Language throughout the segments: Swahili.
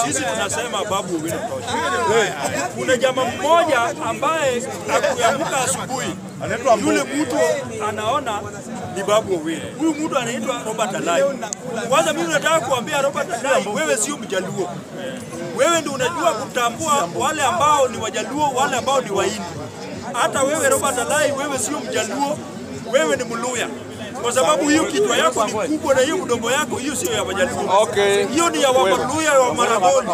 Sisi tunasema Babu Owino tosha. Kuna jamaa mmoja ambaye akiamka asubuhi yule mtu anaona ni Babu Owino. Huyu mtu anaitwa Robert Alai. Kwanza mimi nataka kuambia Robert Alai, wewe sio Mjaluo. Wewe ndio unajua kutambua wale ambao ni Wajaluo, wale ambao ni Wahindi. Hata wewe Robert Alai, wewe sio Mjaluo, wewe ni Mluya. Kwa sababu hiyo kichwa yako ni kubwa na hiyo mdomo yako hiyo sio ya Wajaluo. Okay. Hiyo ni ya Waluya wa Maragoli.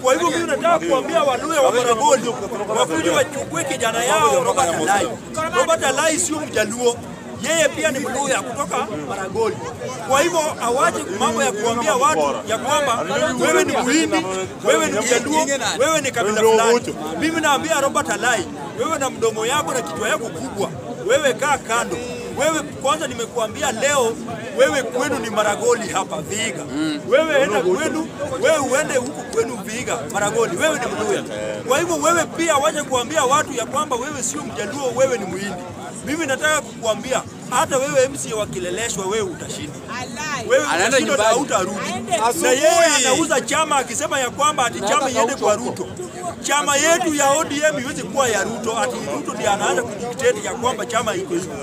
Kwa hivyo mimi nataka kuambia Waluya wa Maragoli wakuje wachukue kijana yao Robert Alai. Robert Alai sio Mjaluo. Yeye pia ni Mluya kutoka Maragoli. Kwa hivyo awache mambo ya kuambia watu ya kwamba wewe ni Muhindi, wewe ni Mjaluo, wewe ni kabila fulani. Mimi naambia Robert Alai, wewe na mdomo yako na kichwa yako kubwa, wewe kaa kando. Wewe kwanza nimekuambia leo, wewe kwenu ni Maragoli hapa Vihiga. Wewe enda kwenu, wewe uende huko kwenu Vihiga, Maragoli, wewe ni Mluya. Kwa hivyo wewe pia waje kuambia watu ya kwamba wewe sio Mjaluo, wewe ni Muhindi. Mimi nataka kukuambia hata wewe MC wakileleshwa wewe utashinda. Wewe utashinda na hutarudi. Na yeye anauza chama akisema ya kwamba ati chama iende kwa Ruto. Chama yetu ya ODM iweze kuwa ya Ruto, ati Ruto ndiye anaanza kudictate ya kwamba chama iko hivyo.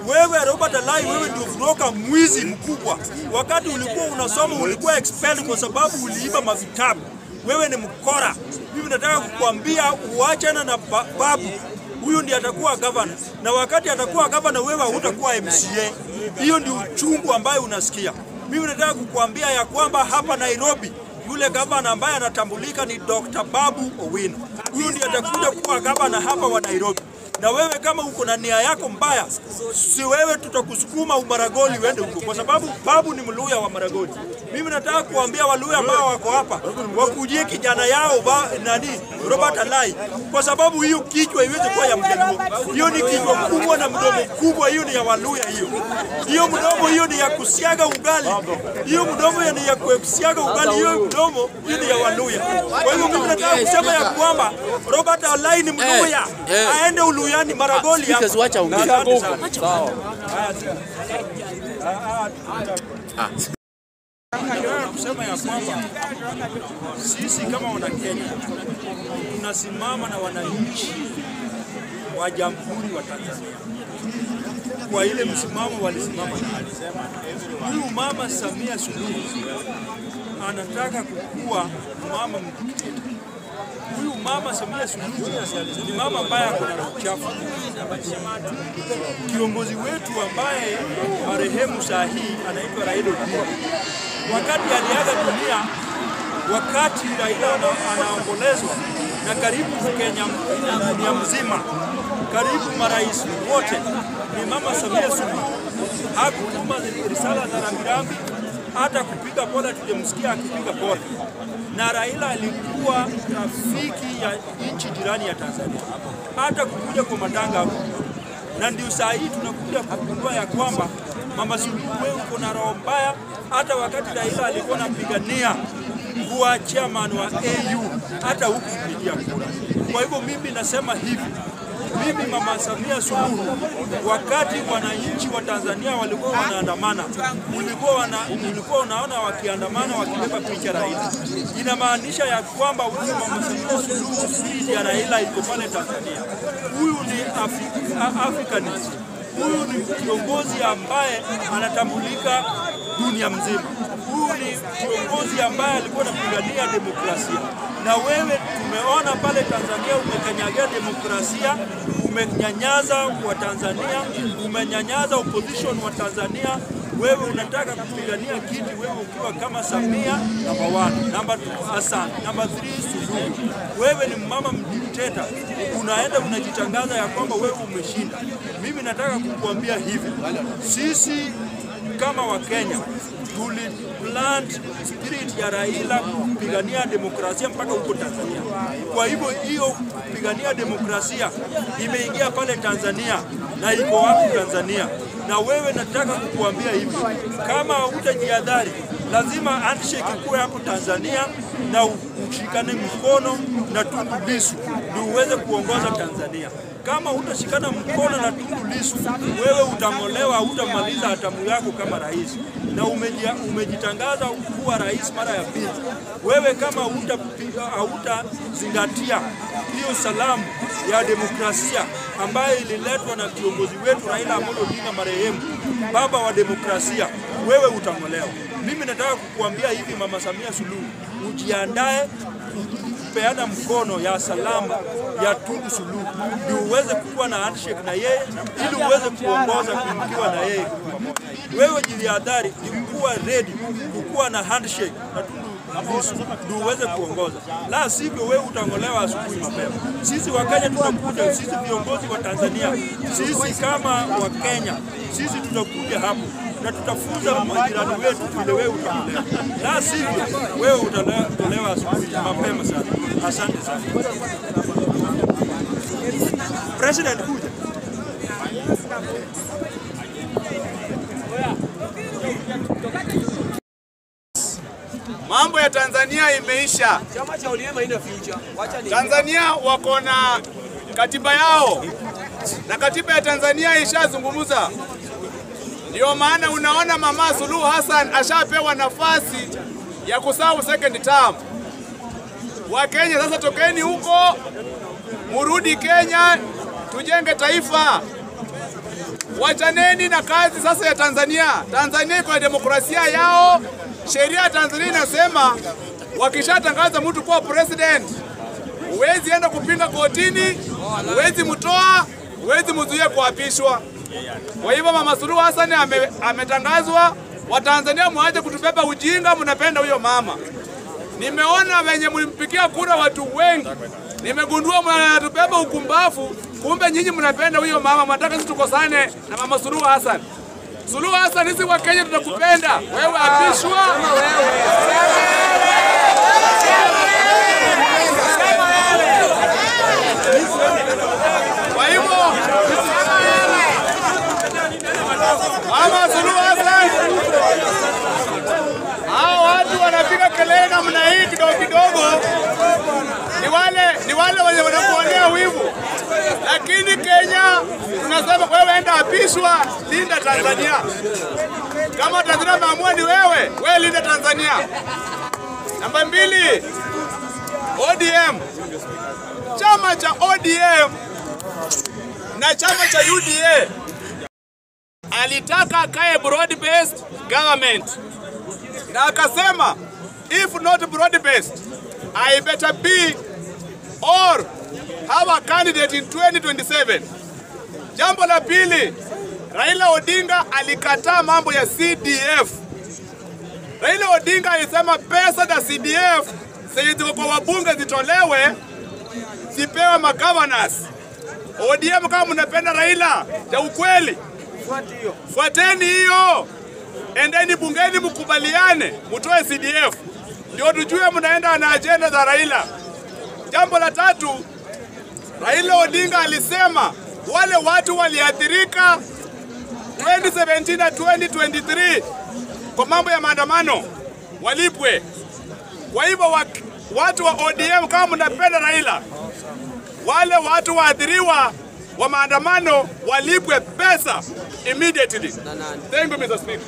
Wewe Robert Alai, wewe ndio broker mwizi mkubwa. Wakati ulikuwa unasoma ulikuwa expelled kwa sababu uliiba mavitabu. Wewe ni mkora. Mimi nataka kukuambia uachana na Babu. Huyu ndiye atakuwa governor. Na wakati atakuwa governor wewe hutakuwa MCA. Hiyo ndio uchungu ambayo unasikia. Mimi nataka kukuambia ya kwamba hapa Nairobi yule gavana ambaye anatambulika ni Dr. Babu Owino. Huyu ndiye atakuja kuwa gavana hapa wa Nairobi. Na wewe kama uko na nia yako mbaya, si wewe tutakusukuma Umaragoli uende huko kwa sababu Babu ni Mluya wa Maragoli. Mimi nataka kuambia Waluya ambao wako hapa wakujie kijana yao Robert Alai kwa sababu hiyo kichwa iweze kuwa ya Mjaluo. Hiyo ni kichwa kubwa na mdomo kubwa, hiyo ni ya Waluya hiyo. Hiyo mdomo hiyo ni ya kusiaga ugali. Hiyo mdomo ni ya kusiaga ugali, hiyo mdomo hiyo ni ya Waluya. Kwa hivyo mimi nataka kusema ya kwamba Robert Alai ni Mluya. Aende Uluyani Maragoli hapa. Wacha ongea. Sawa. Kusema ya kwamba sisi kama wana Kenya tunasimama na wananchi wa Jamhuri wa Tanzania kwa ile msimamo walisimama. Huyu mama Samia Suluhu anataka kukua mama mdikteta. Huyu mama Samia Suluhu ni mama ambaye ako na uchafu. Kiongozi wetu ambaye marehemu saa hii anaitwa Raila Odinga. Wakati aliaga dunia, wakati Raila anaombolezwa na karibu Kenya dunia mzima, karibu marais wote, ni mama Samia Suluhu hakutuma risala za rambirambi, hata kupiga pole tujemsikia akipiga pole. Na Raila alikuwa rafiki ya nchi jirani ya Tanzania, hata kukuja kwa matanga. Na ndio saa hii tunakuja kugundua ya kwamba mama Suluhu wewe uko na roho mbaya. Hata wakati Raila alikuwa anapigania kuwa chairman wa AU, hata huku kupigia kura. Kwa hivyo mimi nasema hivi, mimi mama Samia Suluhu, wakati wananchi wa Tanzania walikuwa wanaandamana, ulikuwa unaona wakiandamana wakibeba picha Raila. Inamaanisha ya kwamba huyu mama Samia Suluhu si ya Raila iko pale Tanzania. Huyu ni Africanist. Huyu ni kiongozi ambaye anatambulika dunia mzima. Huyu ni kiongozi ambaye alikuwa anapigania demokrasia. Na wewe tumeona pale Tanzania umekanyagia demokrasia, umenyanyaza wa Tanzania, umenyanyaza opposition wa Tanzania. Wewe unataka kupigania kiti wewe ukiwa kama Samia number 1, number 2 Hassan, number 3 Suluhu. Wewe ni mama mdikteta, unaenda unajitangaza ya kwamba wewe umeshinda. Mimi nataka kukuambia hivi, sisi kama wa Kenya tuliplant spirit ya Raila kupigania demokrasia mpaka huko Tanzania. Kwa hivyo hiyo kupigania demokrasia imeingia pale Tanzania na iko wapi Tanzania. Na wewe nataka kukuambia hivi, kama hutajihadhari lazima handshake kuwe hapo Tanzania na ushikane mkono na Tundu Lissu ndio uweze kuongoza Tanzania. kama utashikana mkono na Tundu Lissu, wewe utang'olewa, utamaliza hatamu yako kama rais, na umejitangaza kuwa rais mara ya pili. Wewe kama hautazingatia hiyo salamu ya demokrasia ambayo ililetwa na kiongozi wetu Raila Amolo Odinga, marehemu baba wa demokrasia, wewe utang'olewa. Mimi nataka kukuambia hivi, Mama Samia Suluhu, ujiandae kupeana mkono ya salama ya Tundu Suluhu ndio uweze kuwa na handshake na yeye, ili uweze kuongoza kumkiwa na yeye pamoja. Wewe jihadhari, kuwa ready kukuwa na handshake na Tundu Lissu ndio uweze kuongoza, la sivyo wewe utang'olewa asubuhi mapema. Sisi wa Kenya tutakuja, sisi viongozi wa Tanzania, sisi kama wa Kenya, sisi tutakuja hapo na tutafunza majirani wetu vile wewe utang'olewa, la sivyo wewe utatolewa asubuhi mapema sana. Asante sana. President kuja. Mambo ya Tanzania imeisha. Tanzania wako na katiba yao na katiba ya Tanzania ishazungumza. Ndio maana unaona Mama Suluhu Hassan ashapewa nafasi ya kusawu second term. Wa Kenya sasa, tokeni huko, murudi Kenya, tujenge taifa. Wachaneni na kazi sasa ya Tanzania. Tanzania kwa demokrasia yao. Sheria ya Tanzania inasema wakishatangaza mtu kuwa president, huwezi enda kupinga kotini, huwezi mtoa, huwezi mzuia kuapishwa. Kwa hivyo Mama Suluhu Hassan ametangazwa. Watanzania muache kutubeba ujinga, mnapenda huyo mama. Nimeona wenye mlimpigia kura watu wengi. Nimegundua mnatubeba ukumbafu, kumbe nyinyi mnapenda huyo mama. Mnataka sisi tukosane na Mama Suluhu Hassan. Suluhu Hassan, sisi wa Kenya tunakupenda. Wewe apishwa. Kwa hivyo Mama Suluhu Hassan, hao watu wanapiga kelele namna hii kidogo kidogo, ni wale wenye wanakuonea wivu. Lakini Kenya tunasema wewe enda apishwa, linda Tanzania. Kama Tanzania maamua ni wewe linda Tanzania. Namba 2, ODM. Chama cha ODM na chama cha UDA alitaka kae broad based government, na akasema if not broad based, I better be or have a candidate in 2027. Jambo la pili, Raila Odinga alikataa mambo ya CDF. Raila Odinga alisema pesa za CDF zilizo kwa wabunge zitolewe, zipewe magovernors. ODM, kama mnapenda Raila ya ukweli, fuateni hiyo. Endeni bungeni mkubaliane, mtoe CDF. Ndio tujue mnaenda na agenda za Raila. Jambo la tatu, Raila Odinga alisema wale watu waliathirika 2017 na 2023 kwa mambo ya maandamano walipwe. Kwa hivyo watu wa ODM, kama mnapenda Raila, wale watu waathiriwa wa maandamano walipwe pesa immediately. Thank you, Mr. Speaker.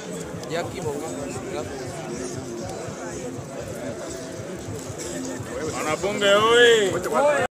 Wanabunge oi.